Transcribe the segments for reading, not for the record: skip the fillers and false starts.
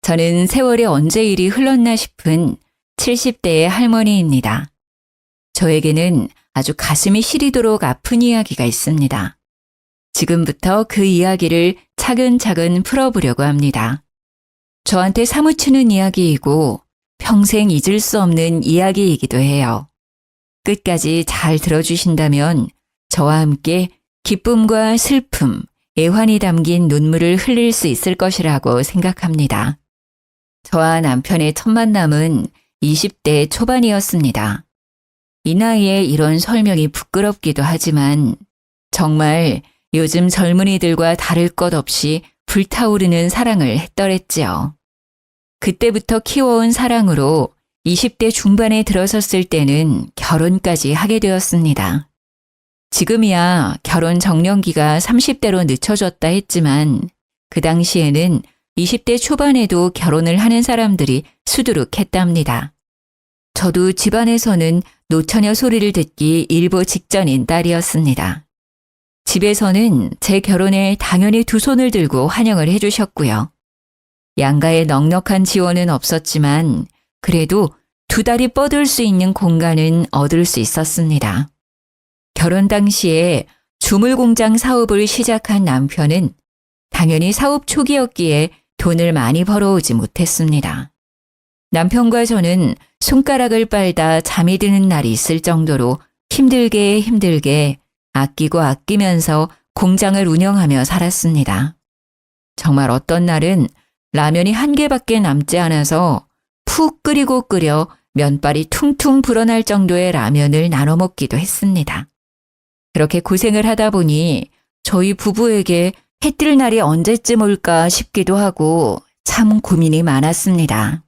저는 세월이 언제 이리 흘렀나 싶은 70대의 할머니입니다. 저에게는 아주 가슴이 시리도록 아픈 이야기가 있습니다. 지금부터 그 이야기를 차근차근 풀어보려고 합니다. 저한테 사무치는 이야기이고 평생 잊을 수 없는 이야기이기도 해요. 끝까지 잘 들어주신다면 저와 함께 기쁨과 슬픔, 애환이 담긴 눈물을 흘릴 수 있을 것이라고 생각합니다. 저와 남편의 첫 만남은 20대 초반이었습니다. 이 나이에 이런 설명이 부끄럽기도 하지만 정말 요즘 젊은이들과 다를 것 없이 불타오르는 사랑을 했더랬지요. 그때부터 키워온 사랑으로 20대 중반에 들어섰을 때는 결혼까지 하게 되었습니다. 지금이야 결혼 정년기가 30대로 늦춰졌다 했지만 그 당시에는 20대 초반에도 결혼을 하는 사람들이 수두룩했답니다. 저도 집안에서는 노처녀 소리를 듣기 일보 직전인 딸이었습니다. 집에서는 제 결혼에 당연히 두 손을 들고 환영을 해주셨고요. 양가의 넉넉한 지원은 없었지만 그래도 두 다리 뻗을 수 있는 공간은 얻을 수 있었습니다. 결혼 당시에 주물공장 사업을 시작한 남편은 당연히 사업 초기였기에 돈을 많이 벌어오지 못했습니다. 남편과 저는 손가락을 빨다 잠이 드는 날이 있을 정도로 힘들게 아끼고 아끼면서 공장을 운영하며 살았습니다. 정말 어떤 날은 라면이 한 개밖에 남지 않아서 푹 끓여 면발이 퉁퉁 불어날 정도의 라면을 나눠 먹기도 했습니다. 그렇게 고생을 하다 보니 저희 부부에게 해 뜰 날이 언제쯤 올까 싶기도 하고 참 고민이 많았습니다.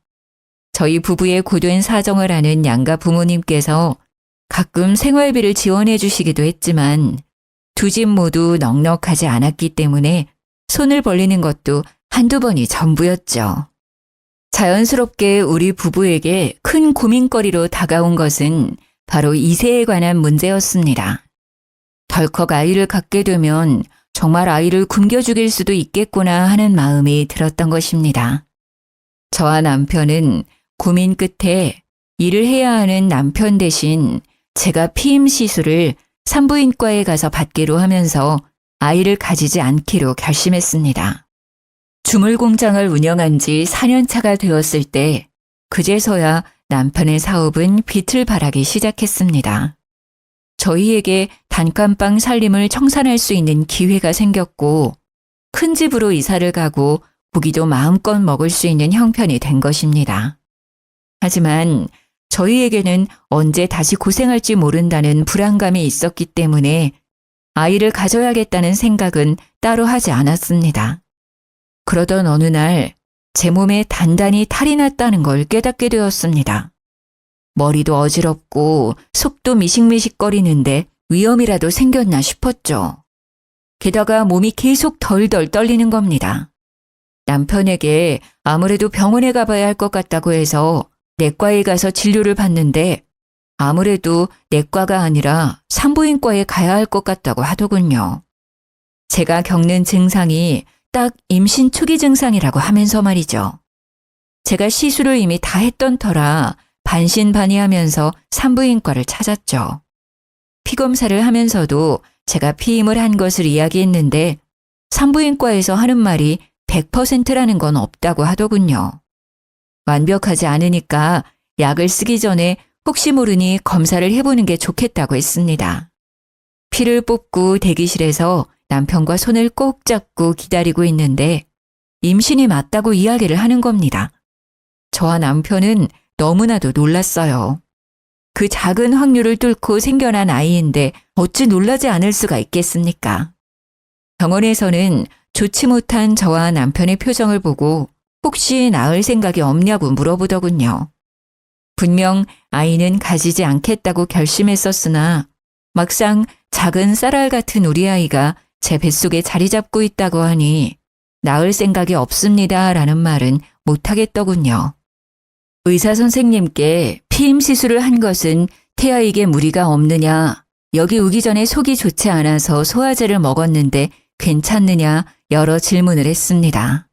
저희 부부의 고된 사정을 아는 양가 부모님께서 가끔 생활비를 지원해 주시기도 했지만 두 집 모두 넉넉하지 않았기 때문에 손을 벌리는 것도 한두 번이 전부였죠. 자연스럽게 우리 부부에게 큰 고민거리로 다가온 것은 바로 이세에 관한 문제였습니다. 덜컥 아이를 갖게 되면 정말 아이를 굶겨 죽일 수도 있겠구나 하는 마음이 들었던 것입니다. 저와 남편은 고민 끝에 일을 해야 하는 남편 대신 제가 피임 시술을 산부인과에 가서 받기로 하면서 아이를 가지지 않기로 결심했습니다. 주물공장을 운영한 지 4년 차가 되었을 때 그제서야 남편의 사업은 빛을 발하기 시작했습니다. 저희에게 단칸방 살림을 청산할 수 있는 기회가 생겼고 큰 집으로 이사를 가고 고기도 마음껏 먹을 수 있는 형편이 된 것입니다. 하지만 저희에게는 언제 다시 고생할지 모른다는 불안감이 있었기 때문에 아이를 가져야겠다는 생각은 따로 하지 않았습니다. 그러던 어느 날 제 몸에 단단히 탈이 났다는 걸 깨닫게 되었습니다. 머리도 어지럽고 속도 미식미식거리는데 위험이라도 생겼나 싶었죠. 게다가 몸이 계속 덜덜 떨리는 겁니다. 남편에게 아무래도 병원에 가봐야 할 것 같다고 해서 내과에 가서 진료를 받는데 아무래도 내과가 아니라 산부인과에 가야 할 것 같다고 하더군요. 제가 겪는 증상이 딱 임신 초기 증상이라고 하면서 말이죠. 제가 시술을 이미 다 했던 터라 반신반의하면서 산부인과를 찾았죠. 피검사를 하면서도 제가 피임을 한 것을 이야기했는데 산부인과에서 하는 말이 100%라는 건 없다고 하더군요. 완벽하지 않으니까 약을 쓰기 전에 혹시 모르니 검사를 해보는 게 좋겠다고 했습니다. 피를 뽑고 대기실에서 남편과 손을 꼭 잡고 기다리고 있는데 임신이 맞다고 이야기를 하는 겁니다. 저와 남편은 너무나도 놀랐어요. 그 작은 확률을 뚫고 생겨난 아이인데 어찌 놀라지 않을 수가 있겠습니까? 병원에서는 좋지 못한 저와 남편의 표정을 보고 혹시 낳을 생각이 없냐고 물어보더군요. 분명 아이는 가지지 않겠다고 결심했었으나 막상 작은 쌀알 같은 우리 아이가 제 뱃속에 자리 잡고 있다고 하니 낳을 생각이 없습니다 라는 말은 못하겠더군요. 의사 선생님께 피임 시술을 한 것은 태아에게 무리가 없느냐, 여기 오기 전에 속이 좋지 않아서 소화제를 먹었는데 괜찮느냐 여러 질문을 했습니다.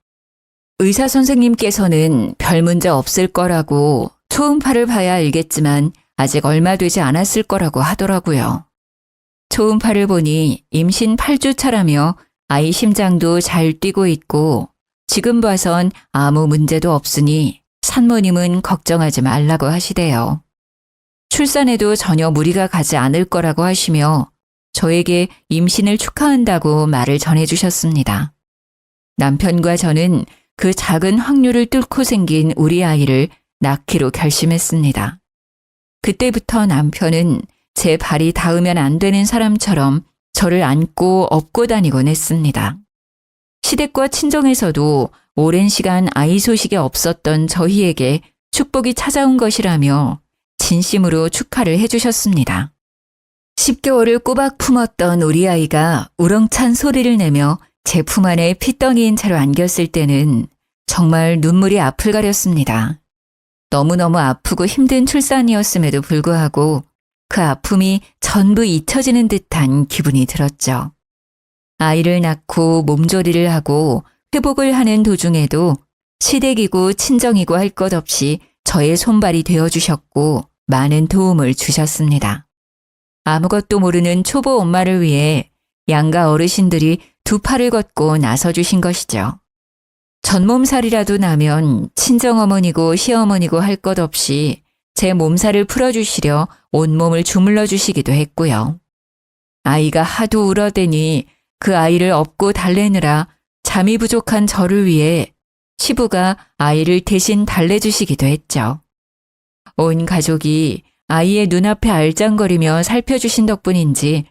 의사 선생님께서는 별 문제 없을 거라고 초음파를 봐야 알겠지만 아직 얼마 되지 않았을 거라고 하더라고요. 초음파를 보니 임신 8주 차라며 아이 심장도 잘 뛰고 있고 지금 봐선 아무 문제도 없으니 산모님은 걱정하지 말라고 하시대요. 출산에도 전혀 무리가 가지 않을 거라고 하시며 저에게 임신을 축하한다고 말을 전해주셨습니다. 남편과 저는 그 작은 확률을 뚫고 생긴 우리 아이를 낳기로 결심했습니다. 그때부터 남편은 제 발이 닿으면 안 되는 사람처럼 저를 안고 업고 다니곤 했습니다. 시댁과 친정에서도 오랜 시간 아이 소식이 없었던 저희에게 축복이 찾아온 것이라며 진심으로 축하를 해주셨습니다. 10개월을 꼬박 품었던 우리 아이가 우렁찬 소리를 내며 제 품 안에 핏덩이인 채로 안겼을 때는 정말 눈물이 앞을 가렸습니다. 너무너무 아프고 힘든 출산이었음에도 불구하고 그 아픔이 전부 잊혀지는 듯한 기분이 들었죠. 아이를 낳고 몸조리를 하고 회복을 하는 도중에도 시댁이고 친정이고 할 것 없이 저의 손발이 되어주셨고 많은 도움을 주셨습니다. 아무것도 모르는 초보 엄마를 위해 양가 어르신들이 두 팔을 걷고 나서주신 것이죠. 전몸살이라도 나면 친정어머니고 시어머니고 할 것 없이 제 몸살을 풀어주시려 온몸을 주물러 주시기도 했고요. 아이가 하도 울어대니 그 아이를 업고 달래느라 잠이 부족한 저를 위해 시부가 아이를 대신 달래주시기도 했죠. 온 가족이 아이의 눈앞에 알짱거리며 살펴주신 덕분인지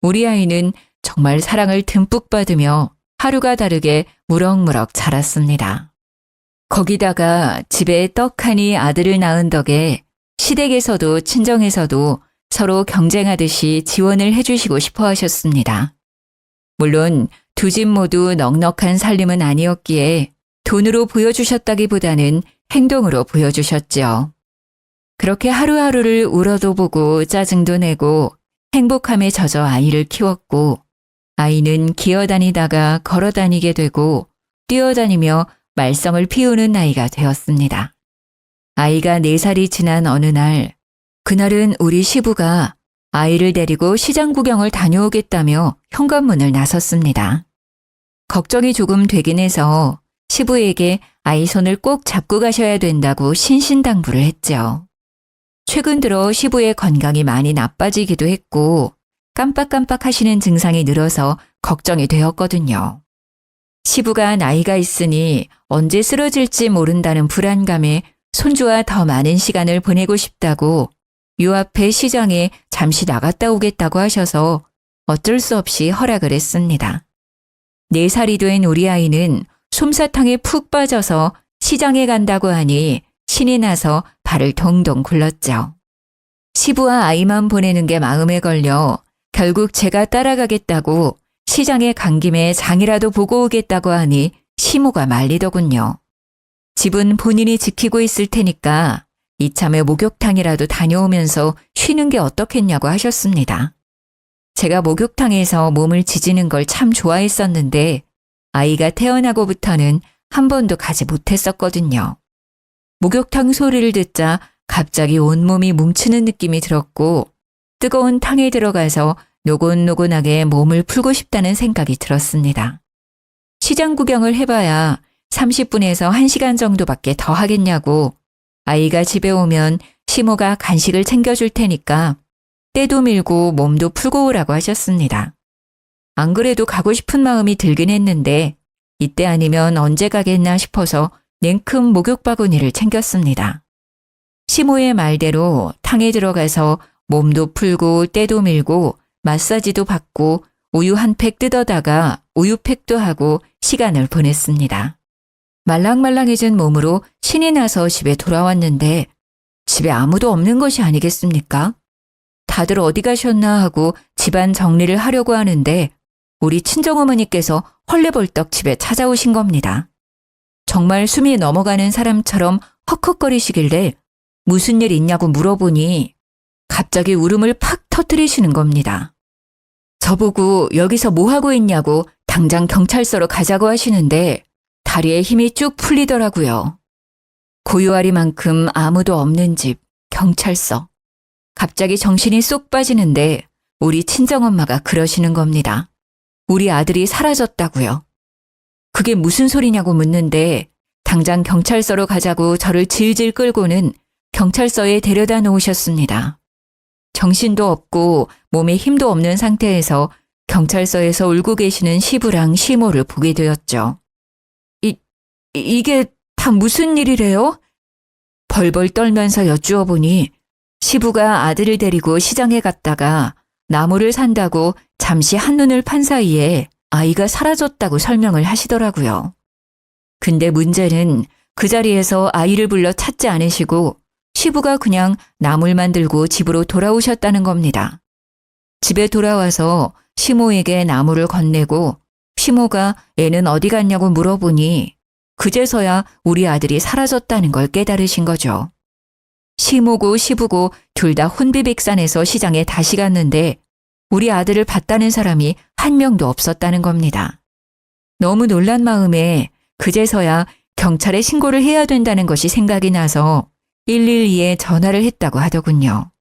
우리 아이는 정말 사랑을 듬뿍 받으며 하루가 다르게 무럭무럭 자랐습니다. 거기다가 집에 떡하니 아들을 낳은 덕에 시댁에서도 친정에서도 서로 경쟁하듯이 지원을 해주시고 싶어 하셨습니다. 물론 두 집 모두 넉넉한 살림은 아니었기에 돈으로 보여주셨다기보다는 행동으로 보여주셨죠. 그렇게 하루하루를 울어도 보고 짜증도 내고 행복함에 젖어 아이를 키웠고 아이는 기어다니다가 걸어다니게 되고 뛰어다니며 말썽을 피우는 나이가 되었습니다. 아이가 4살이 지난 어느 날, 그날은 우리 시부가 아이를 데리고 시장 구경을 다녀오겠다며 현관문을 나섰습니다. 걱정이 조금 되긴 해서 시부에게 아이 손을 꼭 잡고 가셔야 된다고 신신당부를 했죠. 최근 들어 시부의 건강이 많이 나빠지기도 했고 깜빡깜빡 하시는 증상이 늘어서 걱정이 되었거든요. 시부가 나이가 있으니 언제 쓰러질지 모른다는 불안감에 손주와 더 많은 시간을 보내고 싶다고 요 앞에 시장에 잠시 나갔다 오겠다고 하셔서 어쩔 수 없이 허락을 했습니다. 4살이 된 우리 아이는 솜사탕에 푹 빠져서 시장에 간다고 하니 신이 나서 발을 동동 굴렀죠. 시부와 아이만 보내는 게 마음에 걸려 결국 제가 따라가겠다고 시장에 간 김에 장이라도 보고 오겠다고 하니 시모가 말리더군요. 집은 본인이 지키고 있을 테니까 이참에 목욕탕이라도 다녀오면서 쉬는 게 어떻겠냐고 하셨습니다. 제가 목욕탕에서 몸을 지지는 걸 참 좋아했었는데 아이가 태어나고부터는 한 번도 가지 못했었거든요. 목욕탕 소리를 듣자 갑자기 온몸이 뭉치는 느낌이 들었고 뜨거운 탕에 들어가서 노곤노곤하게 몸을 풀고 싶다는 생각이 들었습니다. 시장 구경을 해봐야 30분에서 1시간 정도밖에 더 하겠냐고 아이가 집에 오면 시모가 간식을 챙겨줄 테니까 때도 밀고 몸도 풀고 오라고 하셨습니다. 안 그래도 가고 싶은 마음이 들긴 했는데 이때 아니면 언제 가겠나 싶어서 냉큼 목욕 바구니를 챙겼습니다. 시모의 말대로 탕에 들어가서 몸도 풀고 때도 밀고 마사지도 받고 우유 한 팩 뜯어다가 우유팩도 하고 시간을 보냈습니다. 말랑말랑해진 몸으로 신이 나서 집에 돌아왔는데 집에 아무도 없는 것이 아니겠습니까? 다들 어디 가셨나 하고 집안 정리를 하려고 하는데 우리 친정어머니께서 헐레벌떡 집에 찾아오신 겁니다. 정말 숨이 넘어가는 사람처럼 헉헉거리시길래 무슨 일 있냐고 물어보니 갑자기 울음을 팍 터뜨리시는 겁니다. 저보고 여기서 뭐 하고 있냐고 당장 경찰서로 가자고 하시는데 다리에 힘이 쭉 풀리더라고요. 고요하리만큼 아무도 없는 집, 경찰서. 갑자기 정신이 쏙 빠지는데 우리 친정엄마가 그러시는 겁니다. 우리 아들이 사라졌다고요. 그게 무슨 소리냐고 묻는데 당장 경찰서로 가자고 저를 질질 끌고는 경찰서에 데려다 놓으셨습니다. 정신도 없고 몸에 힘도 없는 상태에서 경찰서에서 울고 계시는 시부랑 시모를 보게 되었죠. 이게 다 무슨 일이래요? 벌벌 떨면서 여쭈어 보니 시부가 아들을 데리고 시장에 갔다가 나무를 산다고 잠시 한눈을 판 사이에 아이가 사라졌다고 설명을 하시더라고요. 근데 문제는 그 자리에서 아이를 불러 찾지 않으시고 시부가 그냥 나물만 들고 집으로 돌아오셨다는 겁니다. 집에 돌아와서 시모에게 나무를 건네고 시모가 애는 어디 갔냐고 물어보니 그제서야 우리 아들이 사라졌다는 걸 깨달으신 거죠. 시모고 시부고 둘 다 혼비백산해서 시장에 다시 갔는데 우리 아들을 봤다는 사람이 한 명도 없었다는 겁니다. 너무 놀란 마음에 그제서야 경찰에 신고를 해야 된다는 것이 생각이 나서 112에 전화를 했다고 하더군요.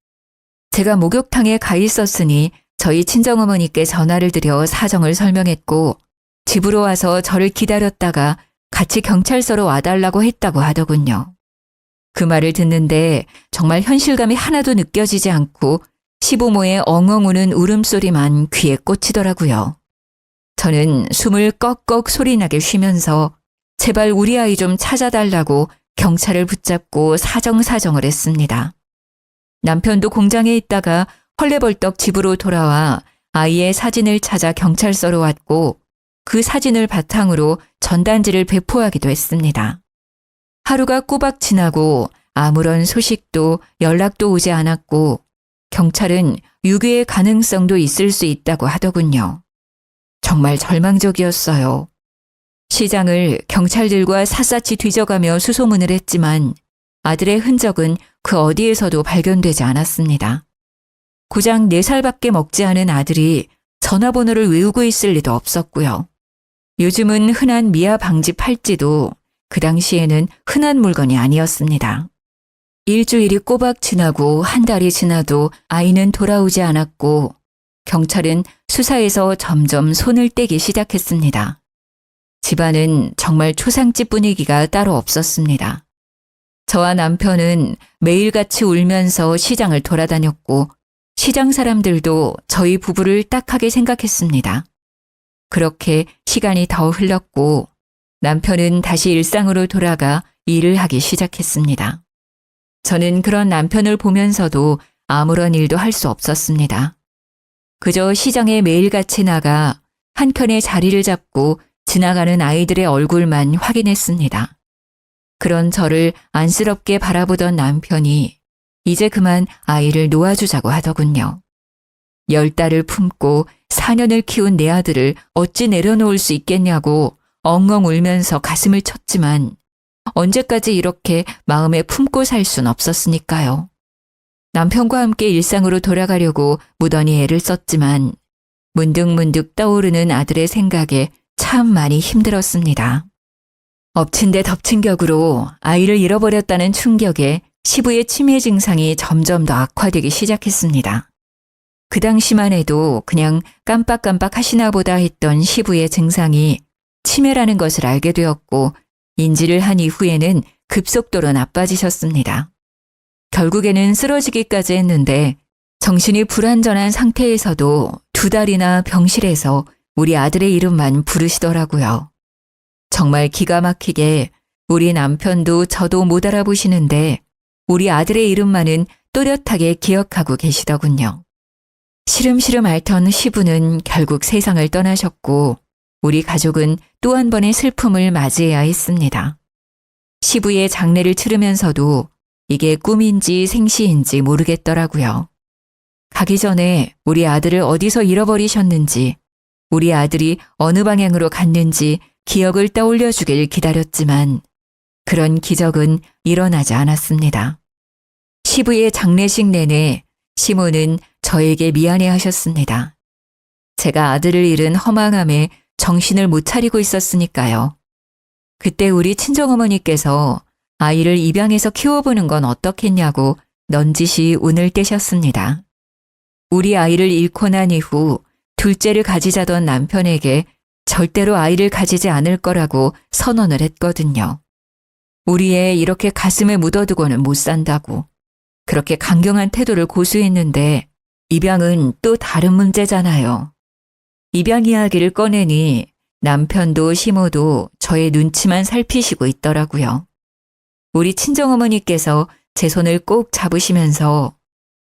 제가 목욕탕에 가 있었으니 저희 친정어머니께 전화를 드려 사정을 설명했고 집으로 와서 저를 기다렸다가 같이 경찰서로 와달라고 했다고 하더군요. 그 말을 듣는데 정말 현실감이 하나도 느껴지지 않고 시부모의 엉엉 우는 울음소리만 귀에 꽂히더라고요. 저는 숨을 꺽꺽 소리나게 쉬면서 제발 우리 아이 좀 찾아달라고 경찰을 붙잡고 사정을 했습니다. 남편도 공장에 있다가 헐레벌떡 집으로 돌아와 아이의 사진을 찾아 경찰서로 왔고 그 사진을 바탕으로 전단지를 배포하기도 했습니다. 하루가 꼬박 지나고 아무런 소식도 연락도 오지 않았고 경찰은 유괴의 가능성도 있을 수 있다고 하더군요. 정말 절망적이었어요. 시장을 경찰들과 샅샅이 뒤져가며 수소문을 했지만 아들의 흔적은 그 어디에서도 발견되지 않았습니다. 고작 4살밖에 먹지 않은 아들이 전화번호를 외우고 있을 리도 없었고요. 요즘은 흔한 미아 방지 팔찌도 그 당시에는 흔한 물건이 아니었습니다. 일주일이 꼬박 지나고 한 달이 지나도 아이는 돌아오지 않았고 경찰은 수사에서 점점 손을 떼기 시작했습니다. 집안은 정말 초상집 분위기가 따로 없었습니다. 저와 남편은 매일같이 울면서 시장을 돌아다녔고 시장 사람들도 저희 부부를 딱하게 생각했습니다. 그렇게 시간이 더 흘렀고 남편은 다시 일상으로 돌아가 일을 하기 시작했습니다. 저는 그런 남편을 보면서도 아무런 일도 할 수 없었습니다. 그저 시장에 매일같이 나가 한켠에 자리를 잡고 지나가는 아이들의 얼굴만 확인했습니다. 그런 저를 안쓰럽게 바라보던 남편이 이제 그만 아이를 놓아주자고 하더군요. 10달을 품고 4년을 키운 내 아들을 어찌 내려놓을 수 있겠냐고 엉엉 울면서 가슴을 쳤지만 언제까지 이렇게 마음에 품고 살 순 없었으니까요. 남편과 함께 일상으로 돌아가려고 무던히 애를 썼지만 문득문득 떠오르는 아들의 생각에 참 많이 힘들었습니다. 엎친 데 덮친 격으로 아이를 잃어버렸다는 충격에 시부의 치매 증상이 점점 더 악화되기 시작했습니다. 그 당시만 해도 그냥 깜빡깜빡 하시나 보다 했던 시부의 증상이 치매라는 것을 알게 되었고 인지를 한 이후에는 급속도로 나빠지셨습니다. 결국에는 쓰러지기까지 했는데 정신이 불완전한 상태에서도 2달이나 병실에서 우리 아들의 이름만 부르시더라고요. 정말 기가 막히게 우리 남편도 저도 못 알아보시는데 우리 아들의 이름만은 또렷하게 기억하고 계시더군요. 시름시름 앓던 시부는 결국 세상을 떠나셨고 우리 가족은 또 한 번의 슬픔을 맞이해야 했습니다. 시부의 장례를 치르면서도 이게 꿈인지 생시인지 모르겠더라고요. 가기 전에 우리 아들을 어디서 잃어버리셨는지, 우리 아들이 어느 방향으로 갔는지 기억을 떠올려 주길 기다렸지만 그런 기적은 일어나지 않았습니다. 시부의 장례식 내내 시모는 저에게 미안해 하셨습니다. 제가 아들을 잃은 허망함에 정신을 못 차리고 있었으니까요. 그때 우리 친정어머니께서 아이를 입양해서 키워보는 건 어떻겠냐고 넌지시 운을 떼셨습니다. 우리 아이를 잃고 난 이후 둘째를 가지자던 남편에게 절대로 아이를 가지지 않을 거라고 선언을 했거든요. 우리 애 이렇게 가슴에 묻어두고는 못 산다고. 그렇게 강경한 태도를 고수했는데 입양은 또 다른 문제잖아요. 입양 이야기를 꺼내니 남편도 시모도 저의 눈치만 살피시고 있더라고요. 우리 친정어머니께서 제 손을 꼭 잡으시면서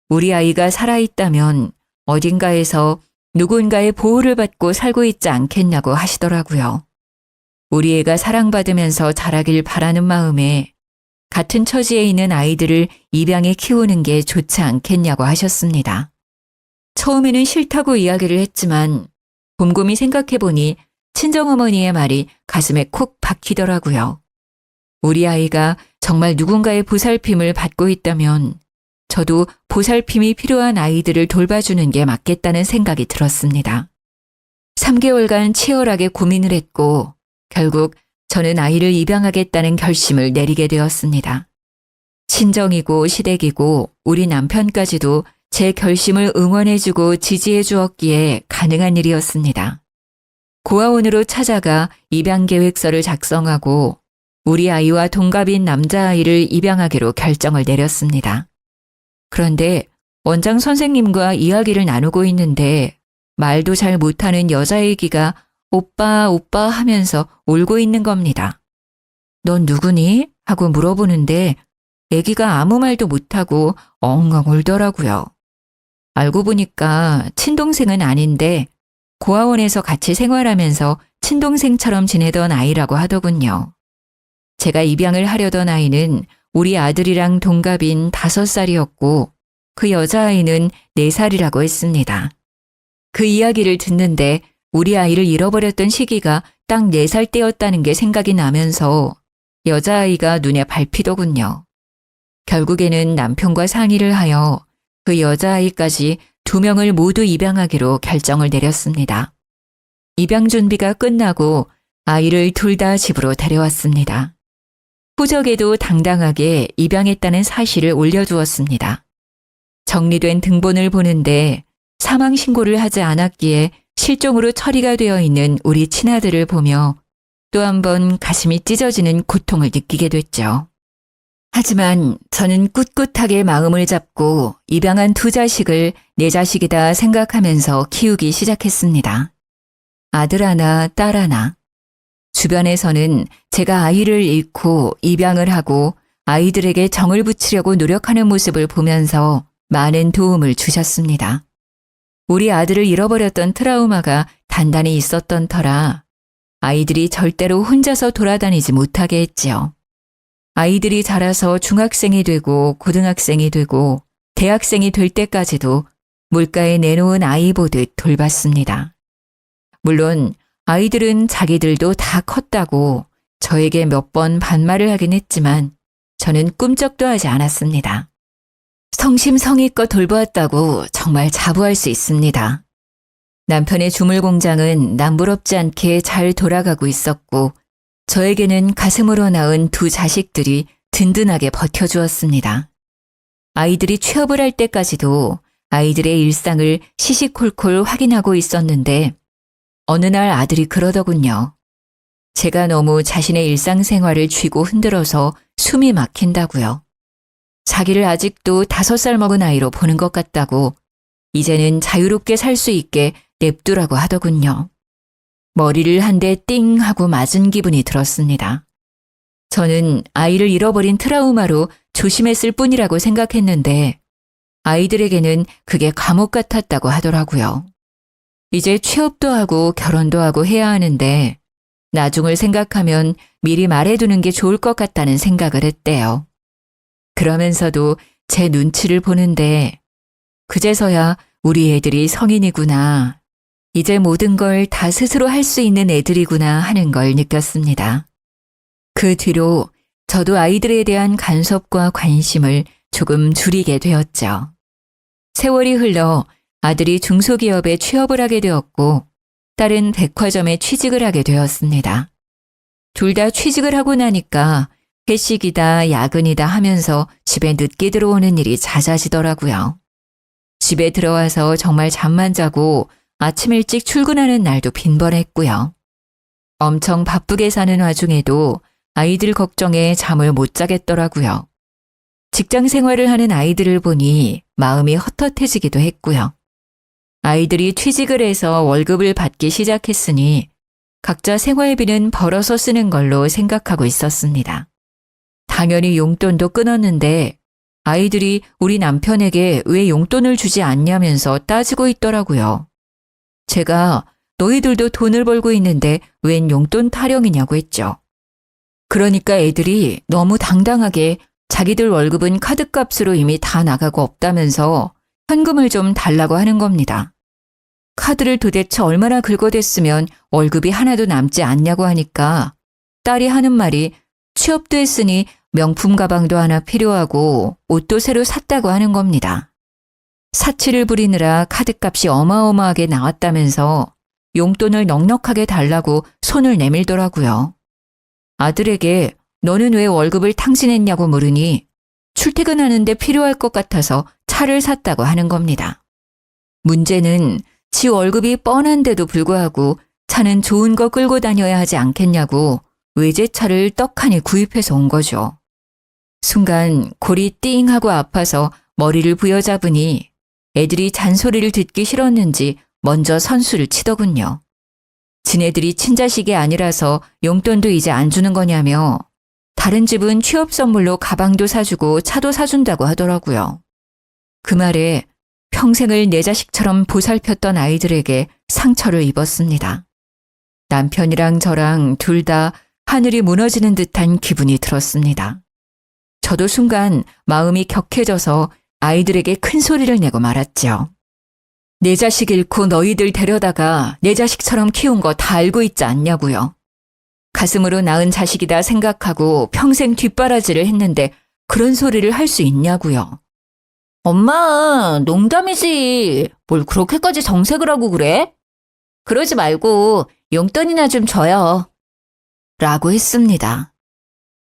우리 아이가 살아있다면 어딘가에서 누군가의 보호를 받고 살고 있지 않겠냐고 하시더라고요. 우리 애가 사랑받으면서 자라길 바라는 마음에 같은 처지에 있는 아이들을 입양해 키우는 게 좋지 않겠냐고 하셨습니다. 처음에는 싫다고 이야기를 했지만 곰곰이 생각해보니 친정어머니의 말이 가슴에 콕 박히더라고요. 우리 아이가 정말 누군가의 보살핌을 받고 있다면 저도 보살핌이 필요한 아이들을 돌봐주는 게 맞겠다는 생각이 들었습니다. 3개월간 치열하게 고민을 했고 결국 저는 아이를 입양하겠다는 결심을 내리게 되었습니다. 친정이고 시댁이고 우리 남편까지도 제 결심을 응원해주고 지지해 주었기에 가능한 일이었습니다. 고아원으로 찾아가 입양 계획서를 작성하고 우리 아이와 동갑인 남자아이를 입양하기로 결정을 내렸습니다. 그런데 원장 선생님과 이야기를 나누고 있는데 말도 잘 못하는 여자애기가 오빠, 오빠 하면서 울고 있는 겁니다. 넌 누구니? 하고 물어보는데 애기가 아무 말도 못하고 엉엉 울더라고요. 알고 보니까 친동생은 아닌데 고아원에서 같이 생활하면서 친동생처럼 지내던 아이라고 하더군요. 제가 입양을 하려던 아이는 우리 아들이랑 동갑인 5살이었고 그 여자아이는 4살이라고 했습니다. 그 이야기를 듣는데 우리 아이를 잃어버렸던 시기가 딱 4살 때였다는 게 생각이 나면서 여자아이가 눈에 밟히더군요. 결국에는 남편과 상의를 하여 그 여자아이까지 2명을 모두 입양하기로 결정을 내렸습니다. 입양 준비가 끝나고 아이를 둘 다 집으로 데려왔습니다. 후적에도 당당하게 입양했다는 사실을 올려두었습니다. 정리된 등본을 보는데 사망 신고를 하지 않았기에 실종으로 처리가 되어 있는 우리 친아들을 보며 또 한 번 가슴이 찢어지는 고통을 느끼게 됐죠. 하지만 저는 꿋꿋하게 마음을 잡고 입양한 2자식을 내 자식이다 생각하면서 키우기 시작했습니다. 아들 하나, 딸 하나. 주변에서는 제가 아이를 잃고 입양을 하고 아이들에게 정을 붙이려고 노력하는 모습을 보면서 많은 도움을 주셨습니다. 우리 아들을 잃어버렸던 트라우마가 단단히 있었던 터라 아이들이 절대로 혼자서 돌아다니지 못하게 했지요. 아이들이 자라서 중학생이 되고 고등학생이 되고 대학생이 될 때까지도 물가에 내놓은 아이 보듯 돌봤습니다. 물론 아이들은 자기들도 다 컸다고 저에게 몇 번 반말을 하긴 했지만 저는 꿈쩍도 하지 않았습니다. 성심성의껏 돌보았다고 정말 자부할 수 있습니다. 남편의 주물 공장은 남부럽지 않게 잘 돌아가고 있었고 저에게는 가슴으로 낳은 2자식들이 든든하게 버텨주었습니다. 아이들이 취업을 할 때까지도 아이들의 일상을 시시콜콜 확인하고 있었는데 어느 날 아들이 그러더군요. 제가 너무 자신의 일상생활을 쥐고 흔들어서 숨이 막힌다고요. 자기를 아직도 5살 먹은 아이로 보는 것 같다고 이제는 자유롭게 살 수 있게 냅두라고 하더군요. 머리를 한 대 띵 하고 맞은 기분이 들었습니다. 저는 아이를 잃어버린 트라우마로 조심했을 뿐이라고 생각했는데 아이들에게는 그게 감옥 같았다고 하더라고요. 이제 취업도 하고 결혼도 하고 해야 하는데 나중을 생각하면 미리 말해두는 게 좋을 것 같다는 생각을 했대요. 그러면서도 제 눈치를 보는데 그제서야 우리 애들이 성인이구나. 이제 모든 걸 다 스스로 할 수 있는 애들이구나 하는 걸 느꼈습니다. 그 뒤로 저도 아이들에 대한 간섭과 관심을 조금 줄이게 되었죠. 세월이 흘러 아들이 중소기업에 취업을 하게 되었고 딸은 백화점에 취직을 하게 되었습니다. 둘 다 취직을 하고 나니까 회식이다 야근이다 하면서 집에 늦게 들어오는 일이 잦아지더라고요. 집에 들어와서 정말 잠만 자고 아침 일찍 출근하는 날도 빈번했고요. 엄청 바쁘게 사는 와중에도 아이들 걱정에 잠을 못 자겠더라고요. 직장 생활을 하는 아이들을 보니 마음이 헛헛해지기도 했고요. 아이들이 취직을 해서 월급을 받기 시작했으니 각자 생활비는 벌어서 쓰는 걸로 생각하고 있었습니다. 당연히 용돈도 끊었는데 아이들이 우리 남편에게 왜 용돈을 주지 않냐면서 따지고 있더라고요. 제가 너희들도 돈을 벌고 있는데 웬 용돈 타령이냐고 했죠. 그러니까 애들이 너무 당당하게 자기들 월급은 카드값으로 이미 다 나가고 없다면서 현금을 좀 달라고 하는 겁니다. 카드를 도대체 얼마나 긁어댔으면 월급이 하나도 남지 않냐고 하니까 딸이 하는 말이 취업도 했으니 명품 가방도 하나 필요하고 옷도 새로 샀다고 하는 겁니다. 사치를 부리느라 카드값이 어마어마하게 나왔다면서 용돈을 넉넉하게 달라고 손을 내밀더라고요. 아들에게 너는 왜 월급을 탕진했냐고 물으니 출퇴근하는데 필요할 것 같아서 차를 샀다고 하는 겁니다. 문제는 지 월급이 뻔한데도 불구하고 차는 좋은 거 끌고 다녀야 하지 않겠냐고 외제차를 떡하니 구입해서 온 거죠. 순간 골이 띵하고 아파서 머리를 부여잡으니 애들이 잔소리를 듣기 싫었는지 먼저 선수를 치더군요. 지네들이 친자식이 아니라서 용돈도 이제 안 주는 거냐며 다른 집은 취업 선물로 가방도 사주고 차도 사준다고 하더라고요. 그 말에 평생을 내 자식처럼 보살폈던 아이들에게 상처를 입었습니다. 남편이랑 저랑 둘 다 하늘이 무너지는 듯한 기분이 들었습니다. 저도 순간 마음이 격해져서 아이들에게 큰 소리를 내고 말았죠. 내 자식 잃고 너희들 데려다가 내 자식처럼 키운 거 다 알고 있지 않냐고요. 가슴으로 낳은 자식이다 생각하고 평생 뒷바라지를 했는데 그런 소리를 할 수 있냐고요. 엄마, 농담이지. 뭘 그렇게까지 정색을 하고 그래? 그러지 말고 용돈이나 좀 줘요. 라고 했습니다.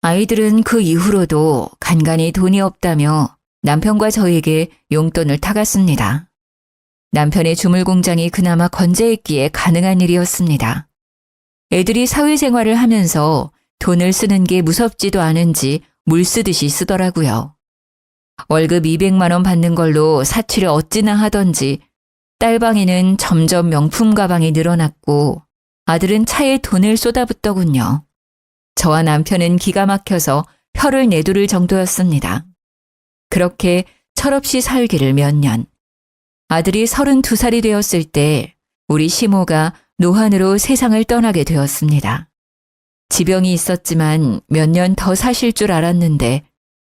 아이들은 그 이후로도 간간히 돈이 없다며 남편과 저에게 용돈을 타갔습니다. 남편의 주물 공장이 그나마 건재했기에 가능한 일이었습니다. 애들이 사회생활을 하면서 돈을 쓰는 게 무섭지도 않은지 물 쓰듯이 쓰더라고요. 월급 200만 원 받는 걸로 사치를 어찌나 하던지 딸방에는 점점 명품 가방이 늘어났고 아들은 차에 돈을 쏟아붓더군요. 저와 남편은 기가 막혀서 혀를 내두를 정도였습니다. 그렇게 철없이 살기를 몇 년. 아들이 32살이 되었을 때 우리 시모가 노환으로 세상을 떠나게 되었습니다. 지병이 있었지만 몇 년 더 사실 줄 알았는데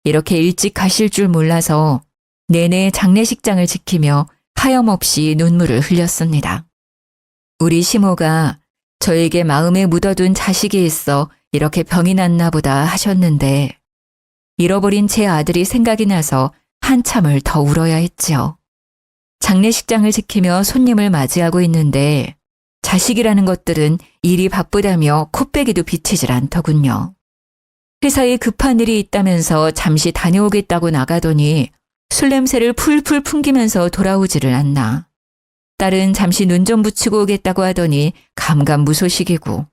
이렇게 일찍 가실 줄 몰라서 내내 장례식장을 지키며 하염없이 눈물을 흘렸습니다. 우리 시모가 저에게 마음에 묻어둔 자식이 있어 이렇게 병이 났나 보다 하셨는데 잃어버린 제 아들이 생각이 나서 한참을 더 울어야 했지요. 장례식장을 지키며 손님을 맞이하고 있는데 자식이라는 것들은 일이 바쁘다며 코빼기도 비치질 않더군요. 회사에 급한 일이 있다면서 잠시 다녀오겠다고 나가더니 술 냄새를 풀풀 풍기면서 돌아오지를 않나. 딸은 잠시 눈 좀 붙이고 오겠다고 하더니 감감무소식이고.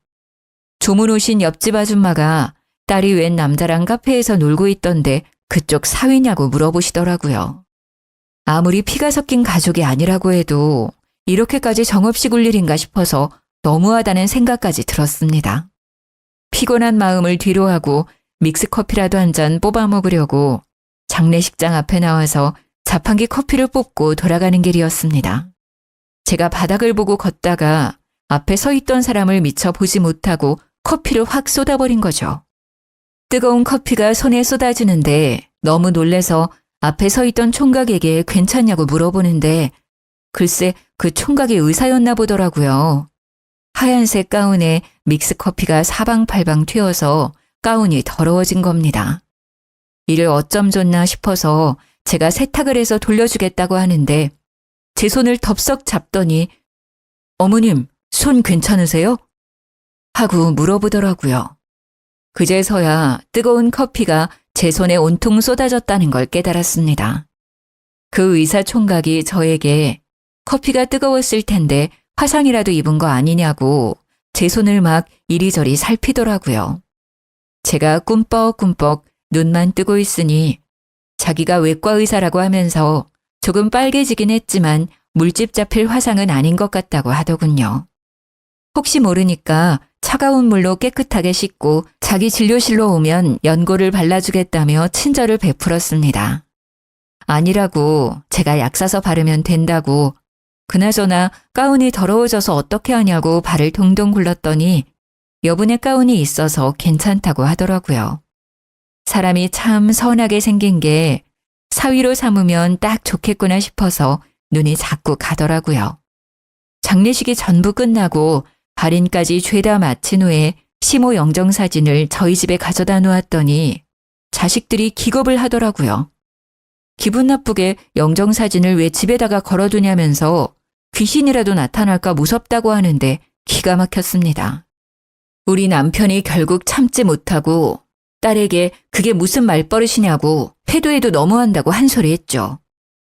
조문 오신 옆집 아줌마가 딸이 웬 남자랑 카페에서 놀고 있던데 그쪽 사위냐고 물어보시더라고요. 아무리 피가 섞인 가족이 아니라고 해도 이렇게까지 정없이 굴 일인가 싶어서 너무하다는 생각까지 들었습니다. 피곤한 마음을 뒤로하고 믹스커피라도 한 잔 뽑아 먹으려고 장례식장 앞에 나와서 자판기 커피를 뽑고 돌아가는 길이었습니다. 제가 바닥을 보고 걷다가 앞에 서 있던 사람을 미처 보지 못하고 커피를 확 쏟아버린 거죠. 뜨거운 커피가 손에 쏟아지는데 너무 놀래서 앞에 서 있던 총각에게 괜찮냐고 물어보는데 글쎄 그 총각이 의사였나 보더라고요. 하얀색 가운에 믹스커피가 사방팔방 튀어서 가운이 더러워진 겁니다. 이를 어쩜 좋나 싶어서 제가 세탁을 해서 돌려주겠다고 하는데 제 손을 덥석 잡더니 어머님, 손 괜찮으세요? 하고 물어보더라고요. 그제서야 뜨거운 커피가 제 손에 온통 쏟아졌다는 걸 깨달았습니다. 그 의사 총각이 저에게 커피가 뜨거웠을 텐데 화상이라도 입은 거 아니냐고 제 손을 막 이리저리 살피더라고요. 제가 꿈뻑꿈뻑 눈만 뜨고 있으니 자기가 외과 의사라고 하면서 조금 빨개지긴 했지만 물집 잡힐 화상은 아닌 것 같다고 하더군요. 혹시 모르니까 차가운 물로 깨끗하게 씻고 자기 진료실로 오면 연고를 발라주겠다며 친절을 베풀었습니다. 아니라고 제가 약 사서 바르면 된다고 그나저나 가운이 더러워져서 어떻게 하냐고 발을 동동 굴렀더니 여분의 가운이 있어서 괜찮다고 하더라고요. 사람이 참 선하게 생긴 게 사위로 삼으면 딱 좋겠구나 싶어서 눈이 자꾸 가더라고요. 장례식이 전부 끝나고 발인까지 죄다 마친 후에 시모 영정사진을 저희 집에 가져다 놓았더니 자식들이 기겁을 하더라고요. 기분 나쁘게 영정사진을 왜 집에다가 걸어두냐면서 귀신이라도 나타날까 무섭다고 하는데 기가 막혔습니다. 우리 남편이 결국 참지 못하고 딸에게 그게 무슨 말버릇이냐고 해도 해도 너무한다고 한 소리 했죠.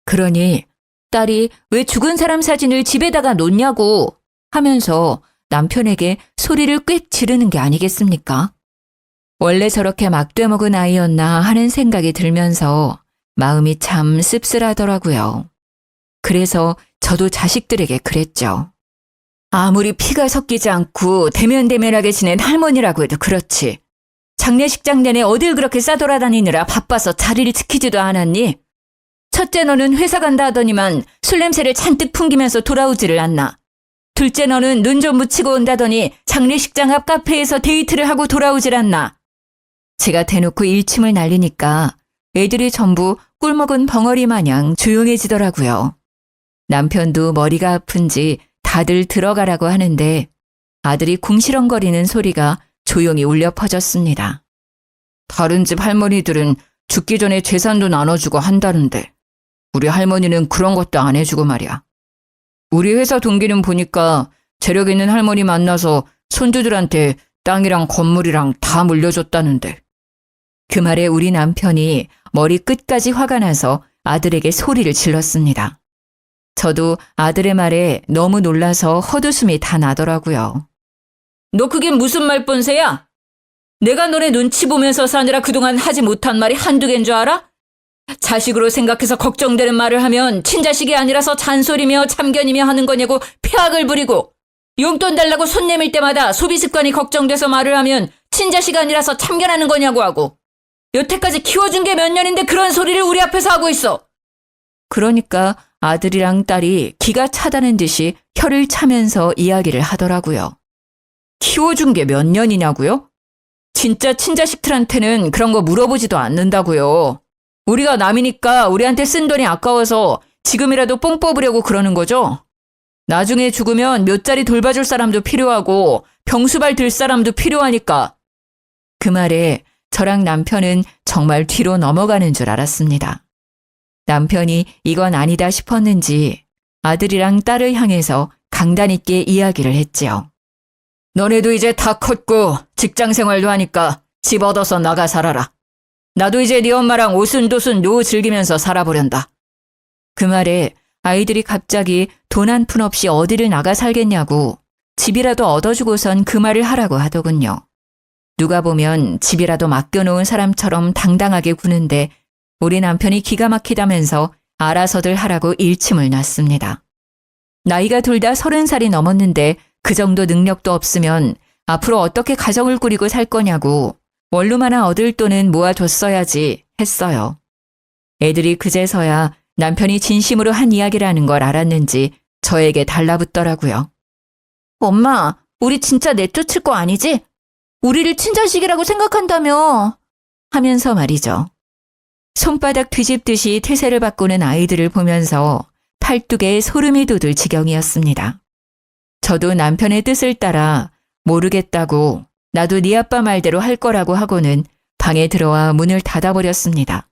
그러니 딸이 왜 죽은 사람 사진을 집에다가 놓냐고 하면서 남편에게 소리를 꽥 지르는 게 아니겠습니까? 원래 저렇게 막되먹은 아이였나 하는 생각이 들면서 마음이 참 씁쓸하더라고요. 그래서 저도 자식들에게 그랬죠. 아무리 피가 섞이지 않고 대면대면하게 지낸 할머니라고 해도 그렇지. 장례식장 내내 어딜 그렇게 싸돌아다니느라 바빠서 자리를 지키지도 않았니? 첫째 너는 회사 간다 하더니만 술 냄새를 잔뜩 풍기면서 돌아오지를 않나. 둘째 너는 눈 좀 묻히고 온다더니 장례식장 앞 카페에서 데이트를 하고 돌아오질 않나. 제가 대놓고 일침을 날리니까 애들이 전부 꿀먹은 벙어리 마냥 조용해지더라고요. 남편도 머리가 아픈지 다들 들어가라고 하는데 아들이 궁시렁거리는 소리가 조용히 울려 퍼졌습니다. 다른 집 할머니들은 죽기 전에 재산도 나눠주고 한다는데 우리 할머니는 그런 것도 안 해주고 말이야. 우리 회사 동기는 보니까 재력 있는 할머니 만나서 손주들한테 땅이랑 건물이랑 다 물려줬다는데. 그 말에 우리 남편이 머리 끝까지 화가 나서 아들에게 소리를 질렀습니다. 저도 아들의 말에 너무 놀라서 헛웃음이 다 나더라고요. 너 그게 무슨 말본세야? 내가 너네 눈치 보면서 사느라 그동안 하지 못한 말이 한두 개인 줄 알아? 자식으로 생각해서 걱정되는 말을 하면 친자식이 아니라서 잔소리며 참견이며 하는 거냐고 폐악을 부리고 용돈 달라고 손 내밀 때마다 소비 습관이 걱정돼서 말을 하면 친자식 아니라서 참견하는 거냐고 하고 여태까지 키워준 게 몇 년인데 그런 소리를 우리 앞에서 하고 있어. 그러니까 아들이랑 딸이 기가 차다는 듯이 혀를 차면서 이야기를 하더라고요. 키워준 게 몇 년이냐고요? 진짜 친자식들한테는 그런 거 물어보지도 않는다고요. 우리가 남이니까 우리한테 쓴 돈이 아까워서 지금이라도 뽕 뽑으려고 그러는 거죠? 나중에 죽으면 몇 자리 돌봐줄 사람도 필요하고 병수발 들 사람도 필요하니까. 그 말에 저랑 남편은 정말 뒤로 넘어가는 줄 알았습니다. 남편이 이건 아니다 싶었는지 아들이랑 딸을 향해서 강단 있게 이야기를 했지요. 너네도 이제 다 컸고 직장 생활도 하니까 집 얻어서 나가 살아라. 나도 이제 네 엄마랑 오순도순 노후 즐기면서 살아보련다. 그 말에 아이들이 갑자기 돈 한 푼 없이 어디를 나가 살겠냐고 집이라도 얻어주고선 그 말을 하라고 하더군요. 누가 보면 집이라도 맡겨놓은 사람처럼 당당하게 구는데 우리 남편이 기가 막히다면서 알아서들 하라고 일침을 놨습니다. 나이가 둘 다 30살이 넘었는데 그 정도 능력도 없으면 앞으로 어떻게 가정을 꾸리고 살 거냐고 원룸 하나 얻을 돈은 모아뒀어야지 했어요. 애들이 그제서야 남편이 진심으로 한 이야기라는 걸 알았는지 저에게 달라붙더라고요. 엄마, 우리 진짜 내쫓을 거 아니지? 우리를 친자식이라고 생각한다며 하면서 말이죠. 손바닥 뒤집듯이 태세를 바꾸는 아이들을 보면서 팔뚝에 소름이 돋을 지경이었습니다. 저도 남편의 뜻을 따라 모르겠다고 나도 네 아빠 말대로 할 거라고 하고는 방에 들어와 문을 닫아버렸습니다.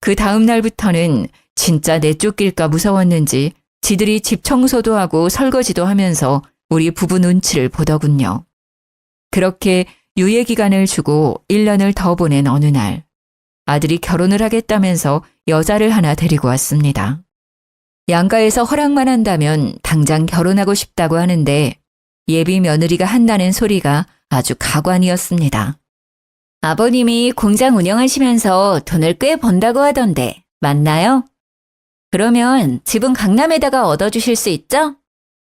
그 다음 날부터는 진짜 내쫓길까 무서웠는지 지들이 집 청소도 하고 설거지도 하면서 우리 부부 눈치를 보더군요. 그렇게 유예 기간을 주고 1년을 더 보낸 어느 날, 아들이 결혼을 하겠다면서 여자를 하나 데리고 왔습니다. 양가에서 허락만 한다면 당장 결혼하고 싶다고 하는데 예비 며느리가 한다는 소리가 아주 가관이었습니다. 아버님이 공장 운영하시면서 돈을 꽤 번다고 하던데 맞나요? 그러면 집은 강남에다가 얻어주실 수 있죠?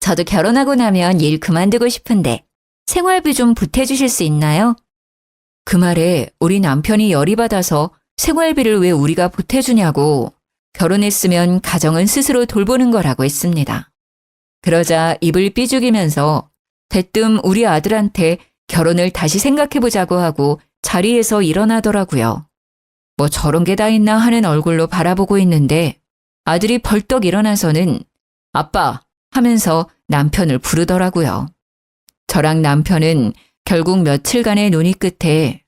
저도 결혼하고 나면 일 그만두고 싶은데 생활비 좀 보태주실 수 있나요? 그 말에 우리 남편이 열이 받아서 생활비를 왜 우리가 보태주냐고 결혼했으면 가정은 스스로 돌보는 거라고 했습니다. 그러자 입을 삐죽이면서 대뜸 우리 아들한테 결혼을 다시 생각해보자고 하고 자리에서 일어나더라고요. 뭐 저런 게 다 있나 하는 얼굴로 바라보고 있는데 아들이 벌떡 일어나서는 아빠 하면서 남편을 부르더라고요. 저랑 남편은 결국 며칠간의 논의 끝에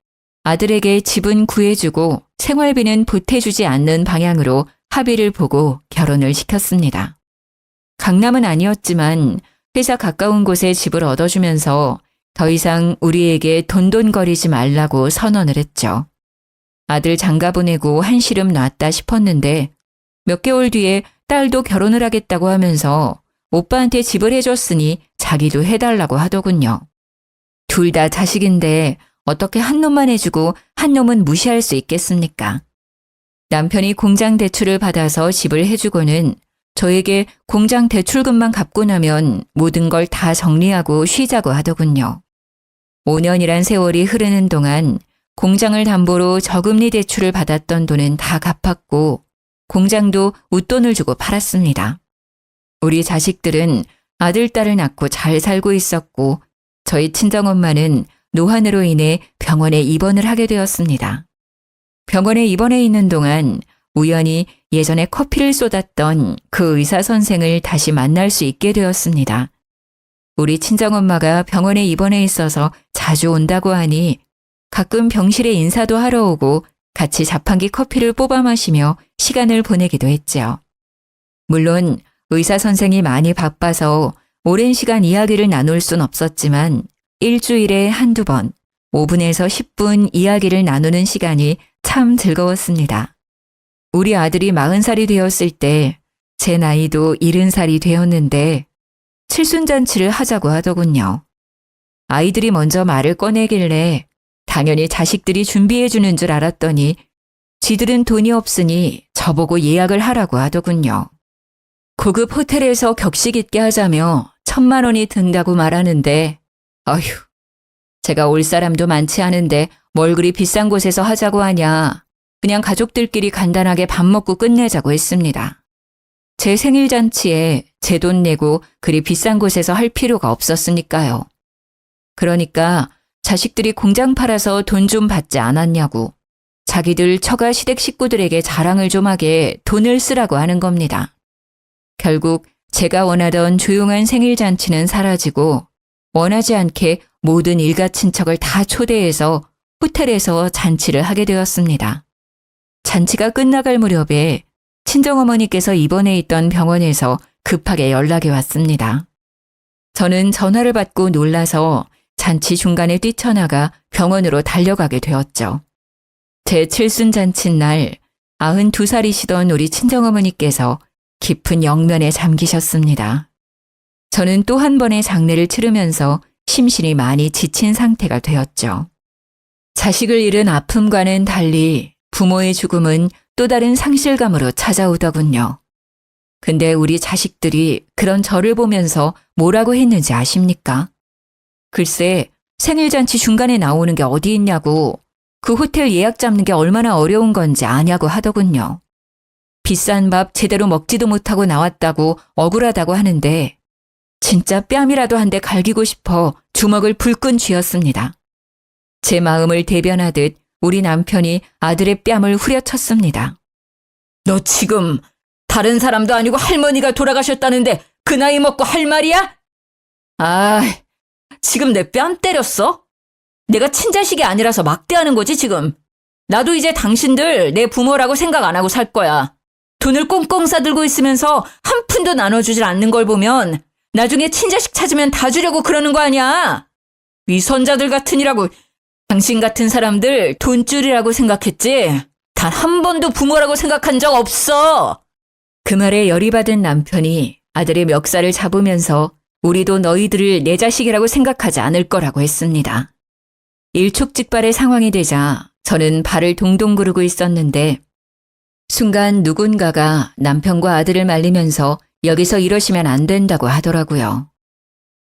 아들에게 집은 구해주고 생활비는 보태주지 않는 방향으로 합의를 보고 결혼을 시켰습니다. 강남은 아니었지만 회사 가까운 곳에 집을 얻어주면서 더 이상 우리에게 돈돈거리지 말라고 선언을 했죠. 아들 장가 보내고 한시름 놨다 싶었는데 몇 개월 뒤에 딸도 결혼을 하겠다고 하면서 오빠한테 집을 해줬으니 자기도 해달라고 하더군요. 둘 다 자식인데 어떻게 한 놈만 해주고 한 놈은 무시할 수 있겠습니까? 남편이 공장 대출을 받아서 집을 해주고는 저에게 공장 대출금만 갚고 나면 모든 걸 다 정리하고 쉬자고 하더군요. 5년이란 세월이 흐르는 동안 공장을 담보로 저금리 대출을 받았던 돈은 다 갚았고 공장도 웃돈을 주고 팔았습니다. 우리 자식들은 아들, 딸을 낳고 잘 살고 있었고 저희 친정엄마는 노환으로 인해 병원에 입원을 하게 되었습니다. 병원에 입원해 있는 동안 우연히 예전에 커피를 쏟았던 그 의사 선생을 다시 만날 수 있게 되었습니다. 우리 친정엄마가 병원에 입원해 있어서 자주 온다고 하니 가끔 병실에 인사도 하러 오고 같이 자판기 커피를 뽑아 마시며 시간을 보내기도 했죠. 물론 의사 선생이 많이 바빠서 오랜 시간 이야기를 나눌 순 없었지만 일주일에 한두 번 5분에서 10분 이야기를 나누는 시간이 참 즐거웠습니다. 우리 아들이 40살이 되었을 때 제 나이도 70살이 되었는데 칠순잔치를 하자고 하더군요. 아이들이 먼저 말을 꺼내길래 당연히 자식들이 준비해 주는 줄 알았더니 지들은 돈이 없으니 저보고 예약을 하라고 하더군요. 고급 호텔에서 격식 있게 하자며 1,000만 원이 든다고 말하는데 어휴, 제가 올 사람도 많지 않은데 뭘 그리 비싼 곳에서 하자고 하냐. 그냥 가족들끼리 간단하게 밥 먹고 끝내자고 했습니다. 제 생일잔치에 제 돈 내고 그리 비싼 곳에서 할 필요가 없었으니까요. 그러니까 자식들이 공장 팔아서 돈 좀 받지 않았냐고 자기들 처가 시댁 식구들에게 자랑을 좀 하게 돈을 쓰라고 하는 겁니다. 결국 제가 원하던 조용한 생일잔치는 사라지고 원하지 않게 모든 일가 친척을 다 초대해서 호텔에서 잔치를 하게 되었습니다. 잔치가 끝나갈 무렵에 친정어머니께서 입원해 있던 병원에서 급하게 연락이 왔습니다. 저는 전화를 받고 놀라서 잔치 중간에 뛰쳐나가 병원으로 달려가게 되었죠. 제 칠순잔치 날 92살이시던 우리 친정어머니께서 깊은 영면에 잠기셨습니다. 저는 또 한 번의 장례를 치르면서 심신이 많이 지친 상태가 되었죠. 자식을 잃은 아픔과는 달리 부모의 죽음은 또 다른 상실감으로 찾아오더군요. 근데 우리 자식들이 그런 저를 보면서 뭐라고 했는지 아십니까? 글쎄, 생일잔치 중간에 나오는 게 어디 있냐고 그 호텔 예약 잡는 게 얼마나 어려운 건지 아냐고 하더군요. 비싼 밥 제대로 먹지도 못하고 나왔다고 억울하다고 하는데 진짜 뺨이라도 한 대 갈기고 싶어 주먹을 불끈 쥐었습니다. 제 마음을 대변하듯 우리 남편이 아들의 뺨을 후려쳤습니다. 너 지금 다른 사람도 아니고 할머니가 돌아가셨다는데 그 나이 먹고 할 말이야? 아, 지금 내 뺨 때렸어? 내가 친자식이 아니라서 막대하는 거지 지금. 나도 이제 당신들 내 부모라고 생각 안 하고 살 거야. 돈을 꽁꽁 싸들고 있으면서 한 푼도 나눠주질 않는 걸 보면 나중에 친자식 찾으면 다 주려고 그러는 거 아니야. 위선자들 같으니라고. 당신 같은 사람들 돈줄이라고 생각했지? 단 한 번도 부모라고 생각한 적 없어! 그 말에 열이 받은 남편이 아들의 멱살을 잡으면서 우리도 너희들을 내 자식이라고 생각하지 않을 거라고 했습니다. 일촉즉발의 상황이 되자 저는 발을 동동 구르고 있었는데 순간 누군가가 남편과 아들을 말리면서 여기서 이러시면 안 된다고 하더라고요.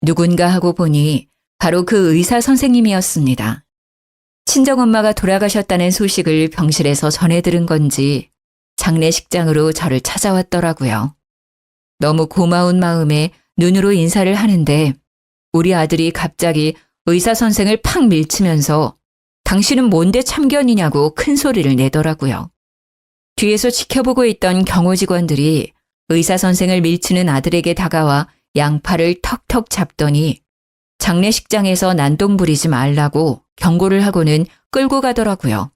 누군가 하고 보니 바로 그 의사 선생님이었습니다. 친정엄마가 돌아가셨다는 소식을 병실에서 전해 들은 건지 장례식장으로 저를 찾아왔더라고요. 너무 고마운 마음에 눈으로 인사를 하는데 우리 아들이 갑자기 의사 선생을 팍 밀치면서 당신은 뭔데 참견이냐고 큰 소리를 내더라고요. 뒤에서 지켜보고 있던 경호 직원들이 의사 선생을 밀치는 아들에게 다가와 양팔을 턱턱 잡더니 장례식장에서 난동 부리지 말라고 경고를 하고는 끌고 가더라고요.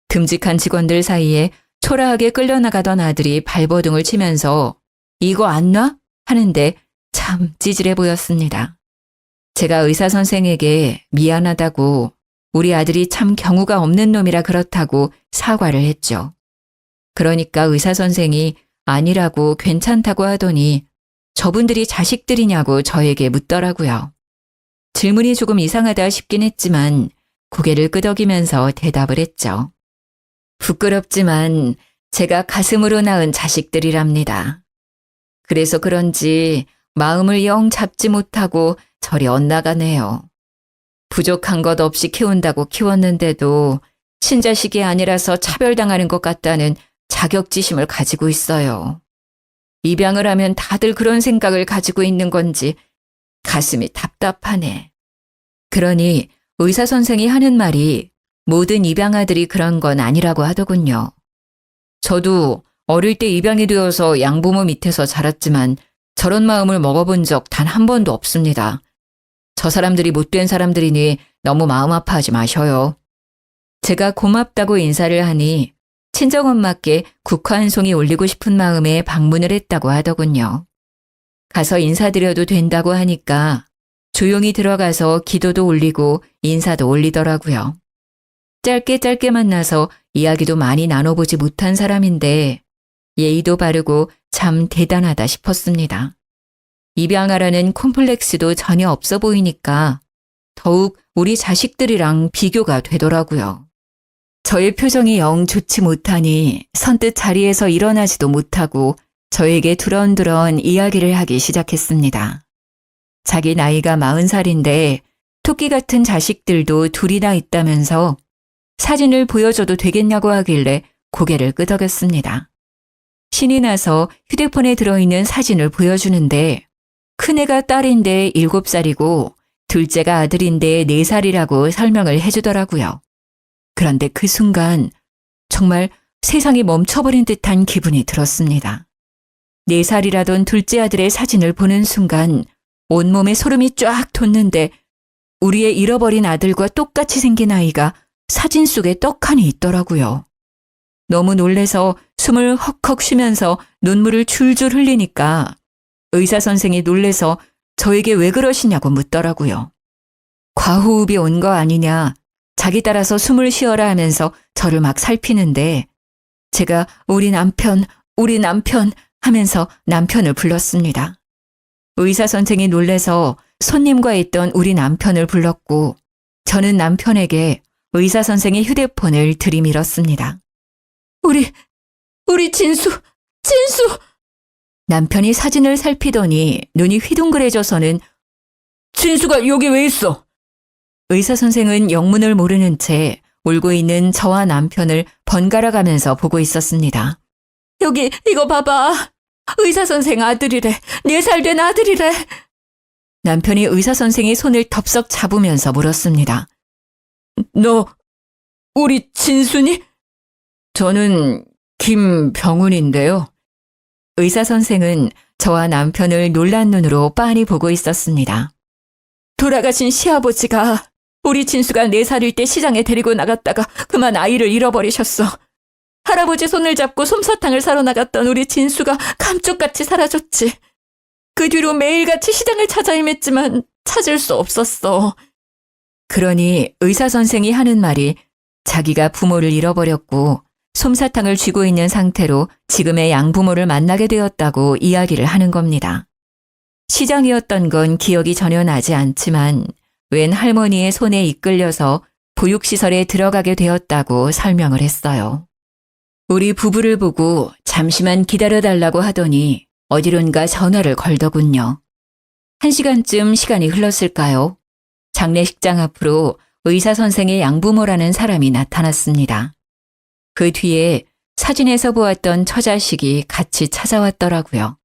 듬직한 직원들 사이에 초라하게 끌려나가던 아들이 발버둥을 치면서 이거 안 놔? 하는데 참 찌질해 보였습니다. 제가 의사 선생에게 미안하다고 우리 아들이 참 경우가 없는 놈이라 그렇다고 사과를 했죠. 그러니까 의사 선생이 아니라고 괜찮다고 하더니 저분들이 자식들이냐고 저에게 묻더라고요. 질문이 조금 이상하다 싶긴 했지만 고개를 끄덕이면서 대답을 했죠. 부끄럽지만 제가 가슴으로 낳은 자식들이랍니다. 그래서 그런지 마음을 영 잡지 못하고 저리 엇나가네요. 부족한 것 없이 키운다고 키웠는데도 친자식이 아니라서 차별당하는 것 같다는 자격지심을 가지고 있어요. 입양을 하면 다들 그런 생각을 가지고 있는 건지 가슴이 답답하네. 그러니 의사 선생이 하는 말이 모든 입양아들이 그런 건 아니라고 하더군요. 저도 어릴 때 입양이 되어서 양부모 밑에서 자랐지만 저런 마음을 먹어본 적 단 한 번도 없습니다. 저 사람들이 못된 사람들이니 너무 마음 아파하지 마셔요. 제가 고맙다고 인사를 하니 친정엄마께 국화 한 송이 올리고 싶은 마음에 방문을 했다고 하더군요. 가서 인사드려도 된다고 하니까 조용히 들어가서 기도도 올리고 인사도 올리더라고요. 짧게 만나서 이야기도 많이 나눠보지 못한 사람인데 예의도 바르고 참 대단하다 싶었습니다. 입양하라는 콤플렉스도 전혀 없어 보이니까 더욱 우리 자식들이랑 비교가 되더라고요. 저의 표정이 영 좋지 못하니 선뜻 자리에서 일어나지도 못하고 저에게 두런두런 이야기를 하기 시작했습니다. 자기 나이가 40살인데 토끼 같은 자식들도 둘이나 있다면서 사진을 보여줘도 되겠냐고 하길래 고개를 끄덕였습니다. 신이 나서 휴대폰에 들어있는 사진을 보여주는데 큰애가 딸인데 7살이고 둘째가 아들인데 4살이라고 설명을 해주더라고요. 그런데 그 순간 정말 세상이 멈춰버린 듯한 기분이 들었습니다. 4살이라던 둘째 아들의 사진을 보는 순간 온몸에 소름이 쫙 돋는데 우리의 잃어버린 아들과 똑같이 생긴 아이가 사진 속에 떡하니 있더라고요. 너무 놀래서 숨을 헉헉 쉬면서 눈물을 줄줄 흘리니까 의사 선생이 놀래서 저에게 왜 그러시냐고 묻더라고요. 과호흡이 온 거 아니냐, 자기 따라서 숨을 쉬어라 하면서 저를 막 살피는데 제가 우리 남편 하면서 남편을 불렀습니다. 의사 선생이 놀래서 손님과 있던 우리 남편을 불렀고 저는 남편에게 의사 선생의 휴대폰을 들이밀었습니다. 우리 진수! 남편이 사진을 살피더니 눈이 휘둥그레져서는 진수가 여기 왜 있어? 의사 선생은 영문을 모르는 채 울고 있는 저와 남편을 번갈아 가면서 보고 있었습니다. 여기 이거 봐봐. 의사 선생 아들이래. 4살 된 아들이래. 남편이 의사 선생의 손을 덥석 잡으면서 물었습니다. 너 우리 진순이? 저는 김병훈인데요. 의사 선생은 저와 남편을 놀란 눈으로 빤히 보고 있었습니다. 돌아가신 시아버지가 우리 진수가 4살일 때 시장에 데리고 나갔다가 그만 아이를 잃어버리셨어. 할아버지 손을 잡고 솜사탕을 사러 나갔던 우리 진수가 감쪽같이 사라졌지. 그 뒤로 매일같이 시장을 찾아 헤맸지만 찾을 수 없었어. 그러니 의사 선생이 하는 말이 자기가 부모를 잃어버렸고 솜사탕을 쥐고 있는 상태로 지금의 양부모를 만나게 되었다고 이야기를 하는 겁니다. 시장이었던 건 기억이 전혀 나지 않지만 웬 할머니의 손에 이끌려서 보육시설에 들어가게 되었다고 설명을 했어요. 우리 부부를 보고 잠시만 기다려달라고 하더니 어디론가 전화를 걸더군요. 1시간쯤 시간이 흘렀을까요? 장례식장 앞으로 의사 선생의 양부모라는 사람이 나타났습니다. 그 뒤에 사진에서 보았던 처자식이 같이 찾아왔더라고요.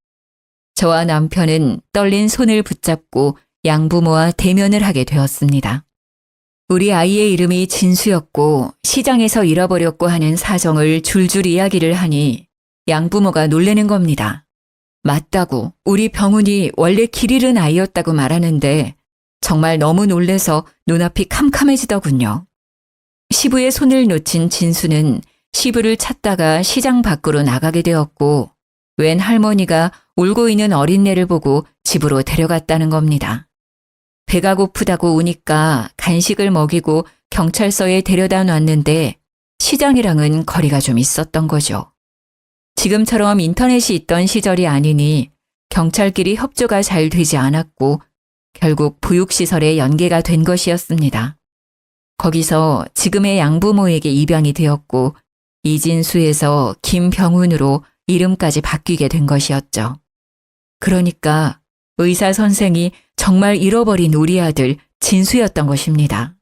저와 남편은 떨린 손을 붙잡고 양부모와 대면을 하게 되었습니다. 우리 아이의 이름이 진수였고 시장에서 잃어버렸고 하는 사정을 줄줄 이야기를 하니 양부모가 놀라는 겁니다. 맞다고 우리 병훈이 원래 길 잃은 아이였다고 말하는데 정말 너무 놀래서 눈앞이 캄캄해지더군요. 시부의 손을 놓친 진수는 시부를 찾다가 시장 밖으로 나가게 되었고 웬 할머니가 울고 있는 어린애를 보고 집으로 데려갔다는 겁니다. 배가 고프다고 우니까 간식을 먹이고 경찰서에 데려다 놨는데 시장이랑은 거리가 좀 있었던 거죠. 지금처럼 인터넷이 있던 시절이 아니니 경찰끼리 협조가 잘 되지 않았고 결국 보육시설에 연계가 된 것이었습니다. 거기서 지금의 양부모에게 입양이 되었고 이진수에서 김병훈으로 이름까지 바뀌게 된 것이었죠. 그러니까 의사 선생이 정말 잃어버린 우리 아들 진수였던 것입니다.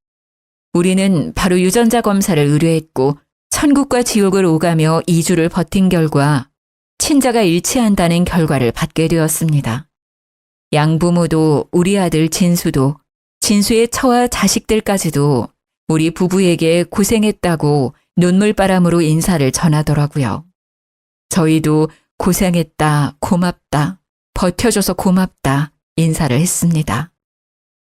우리는 바로 유전자 검사를 의뢰했고 천국과 지옥을 오가며 2주를 버틴 결과 친자가 일치한다는 결과를 받게 되었습니다. 양부모도 우리 아들 진수도 진수의 처와 자식들까지도 우리 부부에게 고생했다고 눈물바람으로 인사를 전하더라고요. 저희도 고생했다, 고맙다, 버텨줘서 고맙다 인사를 했습니다.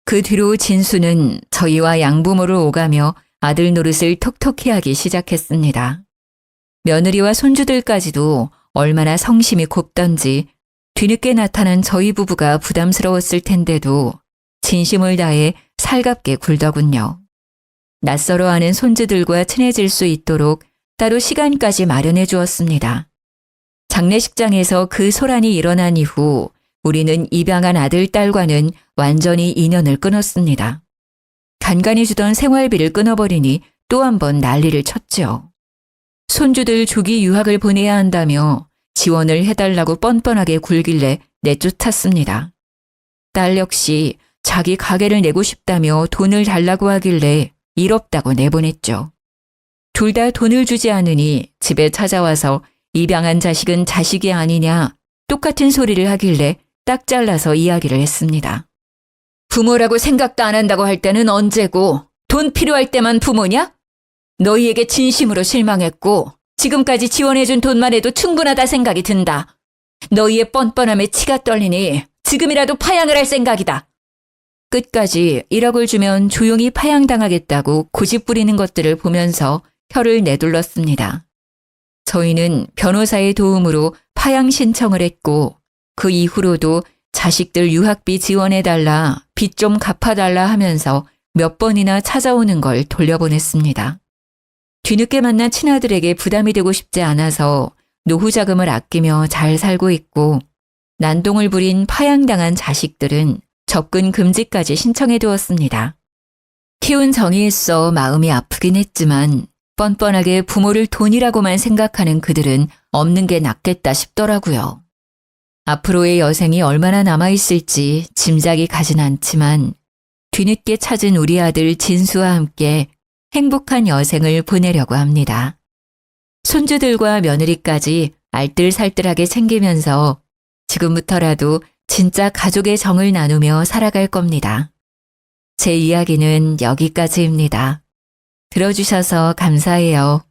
그 뒤로 진수는 저희와 양부모를 오가며 아들 노릇을 톡톡히 하기 시작했습니다. 며느리와 손주들까지도 얼마나 성심이 곱던지 뒤늦게 나타난 저희 부부가 부담스러웠을 텐데도 진심을 다해 살갑게 굴더군요. 낯설어하는 손주들과 친해질 수 있도록 따로 시간까지 마련해 주었습니다. 장례식장에서 그 소란이 일어난 이후 우리는 입양한 아들, 딸과는 완전히 인연을 끊었습니다. 간간히 주던 생활비를 끊어버리니 또 한 번 난리를 쳤죠. 손주들 조기 유학을 보내야 한다며 지원을 해달라고 뻔뻔하게 굴길래 내쫓았습니다. 딸 역시 자기 가게를 내고 싶다며 돈을 달라고 하길래 일 없다고 내보냈죠. 둘 다 돈을 주지 않으니 집에 찾아와서 입양한 자식은 자식이 아니냐 똑같은 소리를 하길래 딱 잘라서 이야기를 했습니다. 부모라고 생각도 안 한다고 할 때는 언제고 돈 필요할 때만 부모냐? 너희에게 진심으로 실망했고 지금까지 지원해준 돈만 해도 충분하다 생각이 든다. 너희의 뻔뻔함에 치가 떨리니 지금이라도 파양을 할 생각이다. 끝까지 1억을 주면 조용히 파양당하겠다고 고집 부리는 것들을 보면서 혀를 내둘렀습니다. 저희는 변호사의 도움으로 파양 신청을 했고 그 이후로도 자식들 유학비 지원해달라, 빚 좀 갚아달라 하면서 몇 번이나 찾아오는 걸 돌려보냈습니다. 뒤늦게 만난 친아들에게 부담이 되고 싶지 않아서 노후 자금을 아끼며 잘 살고 있고 난동을 부린 파양당한 자식들은 접근 금지까지 신청해 두었습니다. 키운 정이 있어 마음이 아프긴 했지만 뻔뻔하게 부모를 돈이라고만 생각하는 그들은 없는 게 낫겠다 싶더라고요. 앞으로의 여생이 얼마나 남아있을지 짐작이 가진 않지만 뒤늦게 찾은 우리 아들 진수와 함께 행복한 여생을 보내려고 합니다. 손주들과 며느리까지 알뜰살뜰하게 챙기면서 지금부터라도 진짜 가족의 정을 나누며 살아갈 겁니다. 제 이야기는 여기까지입니다. 들어주셔서 감사해요.